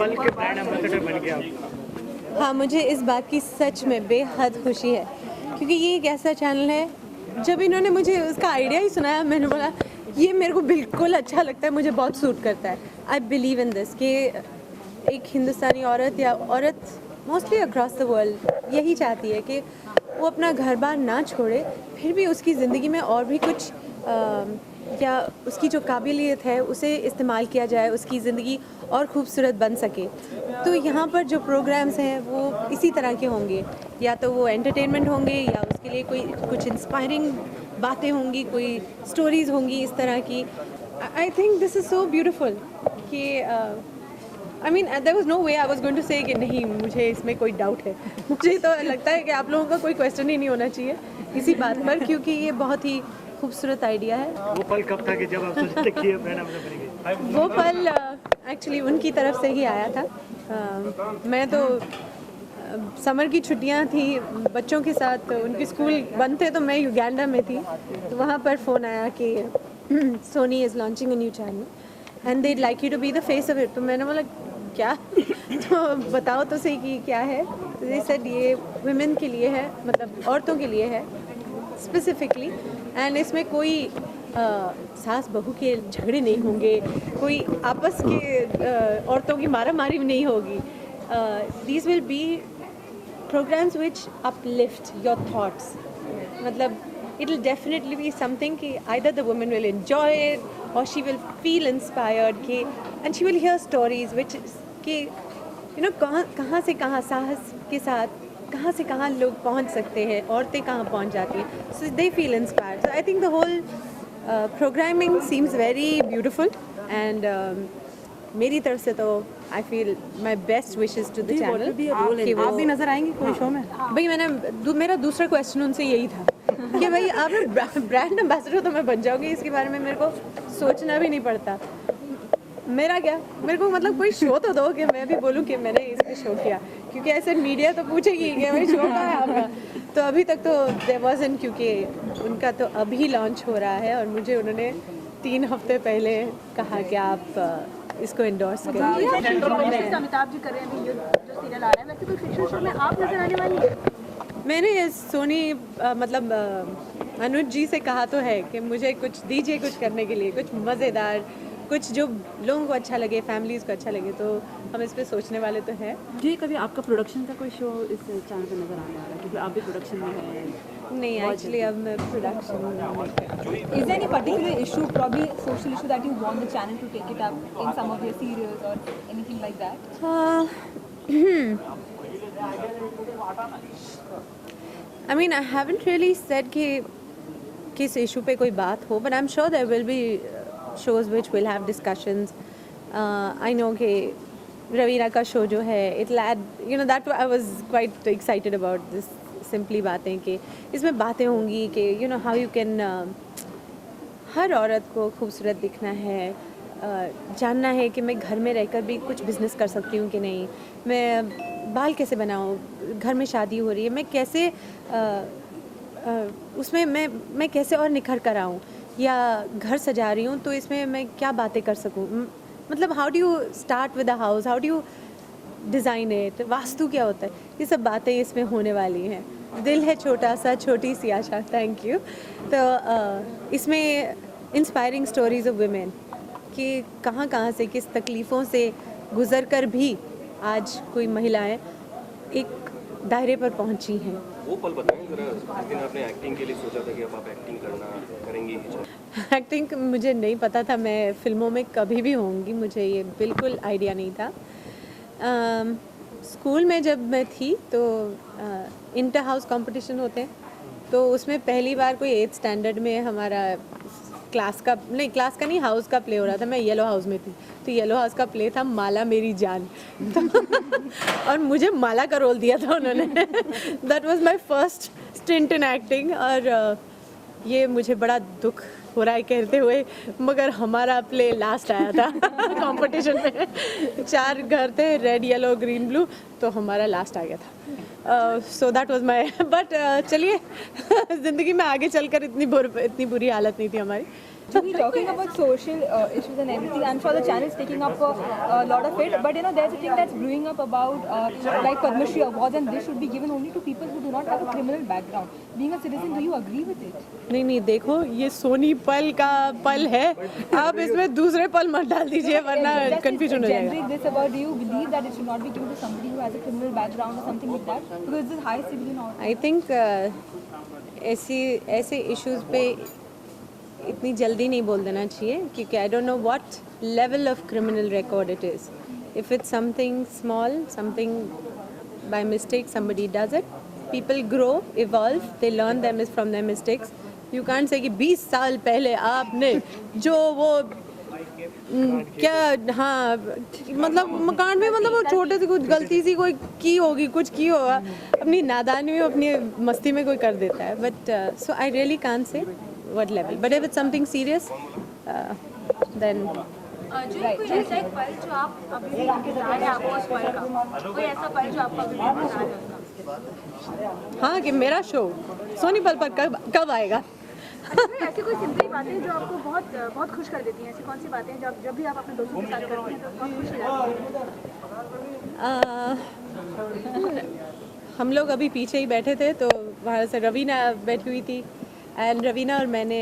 पल के brand ambassador बन गए आप। हाँ, मुझे इस बात की सच में बेहद खुशी है क्योंकि ये एक ऐसा चैनल है, जब इन्होंने मुझे उसका आइडिया ही सुनाया मैंने बोला ये मेरे को बिल्कुल अच्छा लगता है, मुझे बहुत सूट करता है। आई बिलीव इन दिस कि एक हिंदुस्तानी औरत या औरत मोस्टली अक्रॉस द वर्ल्ड यही चाहती है कि वो अपना घर बार ना छोड़े, फिर भी उसकी ज़िंदगी में और भी कुछ या उसकी जो काबिलियत है उसे इस्तेमाल किया जाए, उसकी ज़िंदगी और खूबसूरत बन सके। तो यहाँ पर जो प्रोग्राम्स हैं वो इसी तरह के होंगे, या तो वो एंटरटेनमेंट होंगे या उसके लिए कोई कुछ इंस्पायरिंग बातें होंगी, कोई स्टोरीज़ होंगी इस तरह की। I think this is so beautiful कि I mean there was no way I was going to say कि नहीं मुझे इसमें कोई डाउट है। मुझे तो लगता है कि आप लोगों का कोई क्वेश्चन ही नहीं होना चाहिए इसी बात पर, क्योंकि ये बहुत ही खूबसूरत आइडिया है। वो पल कब था कि जब आप सोचते कि ये ब्रांड एम्बेसडर बनेंगे? वो पल एक्चुअली उनकी तरफ से ही आया था। मैं तो समर की छुट्टियां थी बच्चों के साथ, उनके स्कूल बंद थे तो मैं युगांडा में थी, तो वहाँ पर फ़ोन आया कि Sony is launching a new channel and they'd like you to be the face of it। तो मैंने बोला क्या तो बताओ तो सही कि क्या है। तो they said ये women के लिए है, मतलब औरतों के लिए है स्पेसिफिकली, एंड इसमें कोई सास बहू के झगड़े नहीं होंगे, कोई आपस के औरतों की मारा मारी नहीं होगी। These will be programs which uplift your thoughts, मतलब it will definitely be something कि either the woman will enjoy it or she will feel inspired कि and she will hear stories which कि you know कहाँ से कहाँ साहस के साथ कहाँ से कहाँ लोग पहुँच सकते हैं, औरतें कहाँ पहुँच जाती हैं, so they feel inspired। So I think the whole programming seems very beautiful and मेरी तरफ से तो I feel my best wishes to the channel कि वो आप भी नजर आएंगी कोई शो में? भाई मेरा दूसरा क्वेश्चन उनसे यही था कि भाई आप ब्रांड एम्बेसडर तो मैं बन जाऊंगी, इसके बारे में मेरे को सोचना भी नहीं पड़ता। मेरा क्या, मेरे को मतलब कोई शो तो दो कि मैं भी बोलूँ कि मैंने इसमें शो किया, क्योंकि ऐसे मीडिया तो पूछेगी कि भाई शो कहाँ है आपका। तो अभी तक तो देयर वाज़न्ट, क्योंकि उनका तो अभी लॉन्च हो रहा है और मुझे उन्होंने 3 हफ्ते पहले कहा कि आप इसको एंडोर्स करें। अमिताभ जी कर रहे हैं अभी जो सीरियल आ रहा है, वैसे कोई फिक्शन शो में आप नजर आने वाली है? मैंने सोनी मतलब अनुज जी से कहा तो है कि मुझे कुछ दीजिए, कुछ करने के लिए, कुछ मज़ेदार, कुछ जो लोगों को अच्छा लगे, फैमिलीज़ को अच्छा लगे, तो हम इस पे सोचने वाले तो हैं। जी, कभी आपका प्रोडक्शन का कोई शो इस चैनल पे नजर आने वाला है, क्योंकि आप भी प्रोडक्शन में हैं? नहीं, एक्चुअली अब मैं production Is there any particular issue, probably social issue, that you want the channel to take it up in some of your serials or anything like that? I mean, I haven't really said कि किस issue पे कोई बात हो, but I'm sure there will be shows which will have discussions. I know कि रवीना का show जो है, it'll add, you know, that I was quite excited about this. Simply बातें कि इसमें बातें होंगी कि you know how you can, हर औरत को खूबसूरत दिखना है, जानना है कि मैं घर में रहकर भी कुछ बिज़नेस कर सकती हूँ कि नहीं, मैं बाल कैसे बनाऊँ, घर में शादी हो रही है मैं कैसे उसमें मैं कैसे और निखर कर आऊँ, या घर सजा रही हूँ तो इसमें मैं क्या बातें कर सकूँ, मतलब how do you start with a house, how do you design it, vastu क्या होता है, ये सब बातें इसमें होने वाली हैं। दिल है छोटा सा, छोटी सी आशा, थैंक यू। तो इसमें इंस्पायरिंग स्टोरीज ऑफ वुमेन कि कहाँ कहाँ से किस तकलीफ़ों से गुज़र कर भी आज कोई महिलाएं एक दायरे पर पहुँची हैं। वो पल बताएं जरा, जिस दिन आपने एक्टिंग के लिए सोचा था कि अब आप एक्टिंग करेंगी? एक्टिंग मुझे नहीं पता था मैं फिल्मों में कभी भी होंगी, मुझे ये बिल्कुल आइडिया नहीं था। स्कूल में जब मैं थी तो इंटर हाउस कंपटीशन होते हैं, तो उसमें पहली बार कोई 8th स्टैंडर्ड में हमारा क्लास का नहीं हाउस का प्ले हो रहा था, मैं येलो हाउस में थी, तो येलो हाउस का प्ले था माला मेरी जान तो और मुझे माला का रोल दिया था उन्होंने। That was my first stint in acting, और ये मुझे बड़ा दुख हो रहा है कहते हुए, मगर हमारा प्ले लास्ट आया था कंपटीशन में। 4 घर थे, रेड येलो ग्रीन ब्लू, तो हमारा लास्ट आ गया था। So that was my, but चलिए ज़िंदगी में आगे चलकर इतनी बुरी हालत नहीं थी हमारी, Juhi, talking about social issues and everything, I'm sure the channel is taking up a lot of it. But you know, there's a thing that's brewing up about like Padma Shri awards, and this should be given only to people who do not have a criminal background. Being a citizen, do you agree with it? नहीं नहीं, देखो ये सोनी पल का पल है, आप इसमें दूसरे पल मत डाल दीजिए वरना कंफ्यूजन हो जाएगा. Generally, this about, do you believe that it should not be given to somebody who has a criminal background or something like that? Because this is high civilian order. I think ऐसे issues पे इतनी जल्दी नहीं बोल देना चाहिए क्योंकि I don't know what level of criminal record it is. If it's something small, something by mistake somebody does it, people grow, evolve, they learn them is from their mistakes. You can't say कि 20 साल पहले आपने जो वो क्या, हाँ मतलब मकान में मतलब वो छोटे से कुछ गलती सी कोई की होगी, कुछ की होगा, अपनी नादानी में अपनी मस्ती में कोई कर देता है. But so I really can't say what level, but if it's something serious then कोई ऐसा एक पल जो आप अभी इंतजार है आपको उस पल का, कोई ऐसा पल जो आपका अभी इंतजार है? हाँ कि मेरा शो सोनी पल पर कब आएगा. अच्छा, ऐसी कोई सिंपल बातें जो आपको बहुत बहुत खुश कर देती हैं, ऐसी कौन सी बातें हैं जब भी आप अपने दोस्तों के साथ करती हैं तो बहुत खुश हो जाती हैं? हम लोग अभी पीछे ही बैठे थे तो वहाँ से रवीना बैठी हुई थी, एंड रवीना और मैंने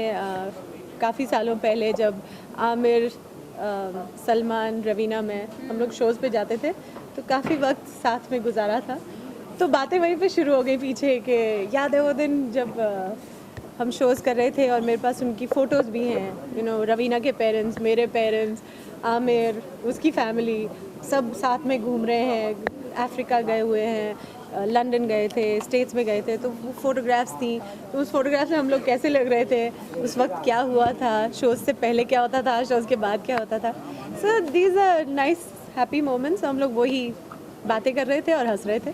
काफ़ी सालों पहले जब आमिर, सलमान, रवीना में हम लोग शोज़ पे जाते थे तो काफ़ी वक्त साथ में गुजारा था. तो बातें वहीं पे शुरू हो गई पीछे के, याद है वो दिन जब हम शोज़ कर रहे थे और मेरे पास उनकी फ़ोटोज़ भी हैं, यू नो रवीना के पेरेंट्स, मेरे पेरेंट्स, आमिर, उसकी फैमिली, सब साथ में घूम रहे हैं, अफ्रीका गए हुए हैं, लंदन गए थे, स्टेट्स में गए थे, तो वो फ़ोटोग्राफ्स थी. तो उस फोटोग्राफ्स में हम लोग कैसे लग रहे थे, उस वक्त क्या हुआ था, शोज़ से पहले क्या होता था, शोज़ के बाद क्या होता था. So these are nice happy moments. हम लोग वही बातें कर रहे थे और हंस रहे थे.